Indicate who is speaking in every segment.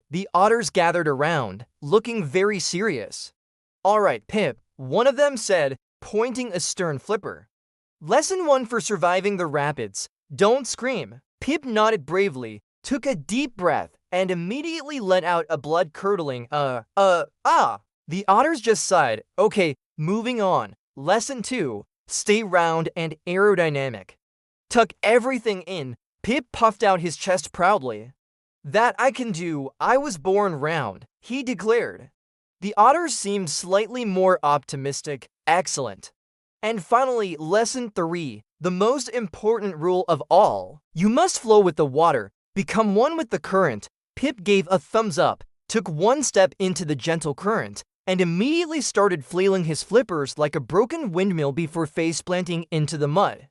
Speaker 1: The otters gathered around, looking very serious. "All right, Pip," one of them said, pointing a stern flipper. "Lesson 1 for surviving the rapids. Don't scream." Pip nodded bravely, took a deep breath, and immediately let out a blood-curdling, ah. The otters just sighed. "Okay, moving on. Lesson 2, stay round and aerodynamic. Tuck everything in." Pip puffed out his chest proudly. "That I can do. I was born round," he declared. The otters seemed slightly more optimistic. "Excellent." And finally, lesson 3, the most important rule of all. You must flow with the water, become one with the current. Pip gave a thumbs up, took one step into the gentle current, and immediately started flailing his flippers like a broken windmill before face-planting into the mud.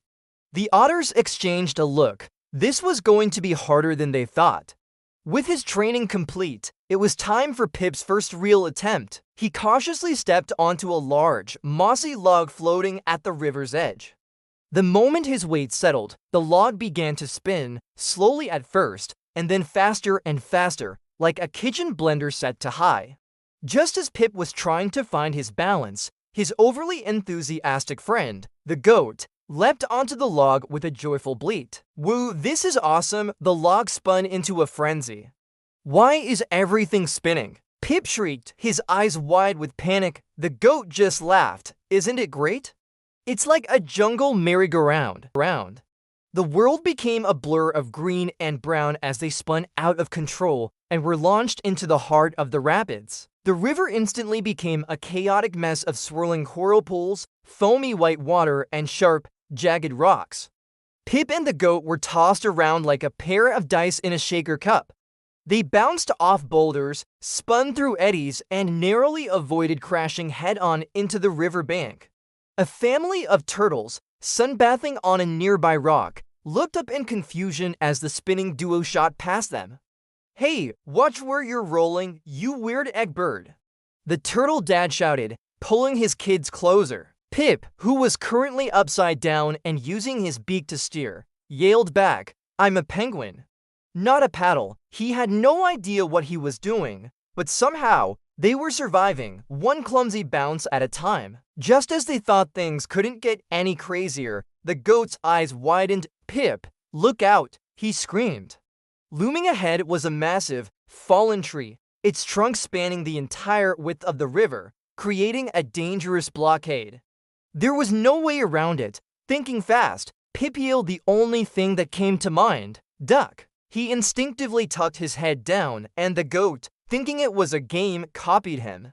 Speaker 1: The otters exchanged a look. This was going to be harder than they thought. With his training complete, it was time for Pip's first real attempt. He cautiously stepped onto a large, mossy log floating at the river's edge. The moment his weight settled, the log began to spin, slowly at first, and then faster and faster, like a kitchen blender set to high. Just as Pip was trying to find his balance, his overly enthusiastic friend, the goat, leapt onto the log with a joyful bleat. "Woo, this is awesome!" The log spun into a frenzy. "Why is everything spinning?" Pip shrieked, his eyes wide with panic. The goat just laughed. "Isn't it great? It's like a jungle merry-go-round." The world became a blur of green and brown as they spun out of control and were launched into the heart of the rapids. The river instantly became a chaotic mess of swirling whirlpools, foamy white water, and sharp, jagged rocks. Pip and the goat were tossed around like a pair of dice in a shaker cup. They bounced off boulders, spun through eddies, and narrowly avoided crashing head-on into the river bank. A family of turtles, sunbathing on a nearby rock, looked up in confusion as the spinning duo shot past them. "Hey, watch where you're rolling, you weird egg bird," the turtle dad shouted, pulling his kids closer. Pip, who was currently upside down and using his beak to steer, yelled back, "I'm a penguin, not a paddle." He had no idea what he was doing, but somehow they were surviving, one clumsy bounce at a time. Just as they thought things couldn't get any crazier, the goat's eyes widened. "Pip, look out!" he screamed. Looming ahead was a massive, fallen tree, its trunk spanning the entire width of the river, creating a dangerous blockade. There was no way around it. Thinking fast, Pip yelled the only thing that came to mind: "Duck!" He instinctively tucked his head down, and the goat, thinking it was a game, copied him.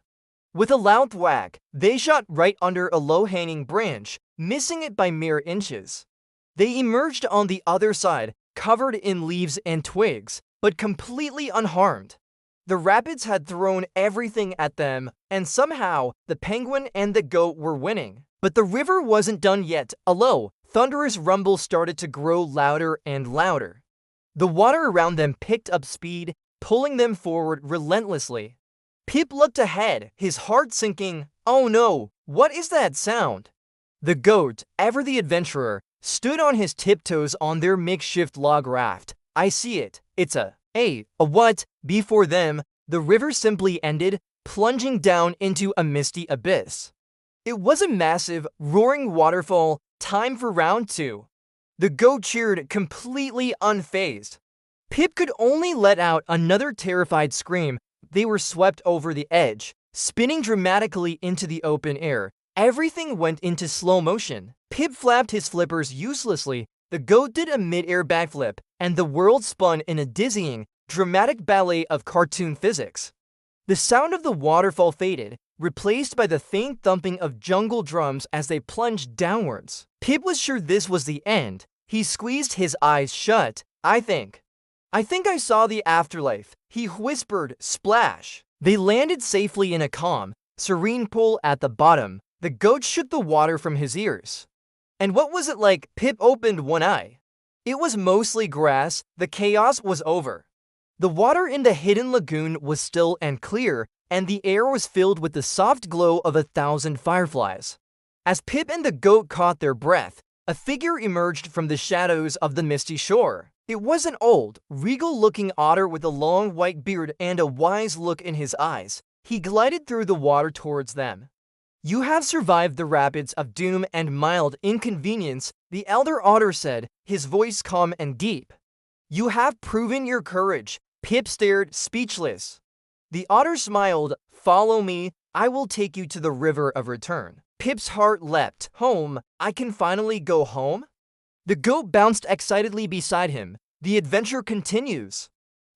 Speaker 1: With a loud thwack, they shot right under a low-hanging branch, missing it by mere inches. They emerged on the other side, covered in leaves and twigs, but completely unharmed. The rapids had thrown everything at them, and somehow the penguin and the goat were winning. But the river wasn't done yet. A low, thunderous rumble started to grow louder and louder. The water around them picked up speed, pulling them forward relentlessly. Pip looked ahead, his heart sinking. "Oh no, what is that sound?" The goat, ever the adventurer, stood on his tiptoes on their makeshift log raft. "I see it. It's a what?" Before them, the river simply ended, plunging down into a misty abyss. It was a massive, roaring waterfall. Time for round 2. The goat cheered, completely unfazed. Pip could only let out another terrified scream. They were swept over the edge, spinning dramatically into the open air. Everything went into slow motion. Pip flapped his flippers uselessly. The goat did a mid-air backflip, and the world spun in a dizzying, dramatic ballet of cartoon physics. The sound of the waterfall faded, replaced by the faint thumping of jungle drums as they plunged downwards. Pip was sure this was the end. He squeezed his eyes shut. I think I saw the afterlife," he whispered. Splash! They landed safely in a calm, serene pool at the bottom. The goat shook the water from his ears. "And what was it like?" Pip opened one eye. It was mostly grass. The chaos was over. The water in the hidden lagoon was still and clear, and the air was filled with the soft glow of 1,000 fireflies. As Pip and the goat caught their breath, a figure emerged from the shadows of the misty shore. It was an old, regal-looking otter with a long white beard and a wise look in his eyes. He glided through the water towards them. "You have survived the rapids of doom and mild inconvenience," the Elder Otter said, his voice calm and deep. "You have proven your courage." Pip stared, speechless. The otter smiled. "Follow me. I will take you to the river of return." Pip's heart leapt. "Home? I can finally go home?" The goat bounced excitedly beside him. The adventure continues.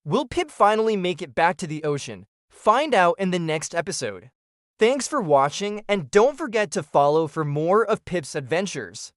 Speaker 1: Will Pip finally make it back to the ocean? Find out in the next episode. Thanks for watching, and don't forget to follow for more of Pip's adventures.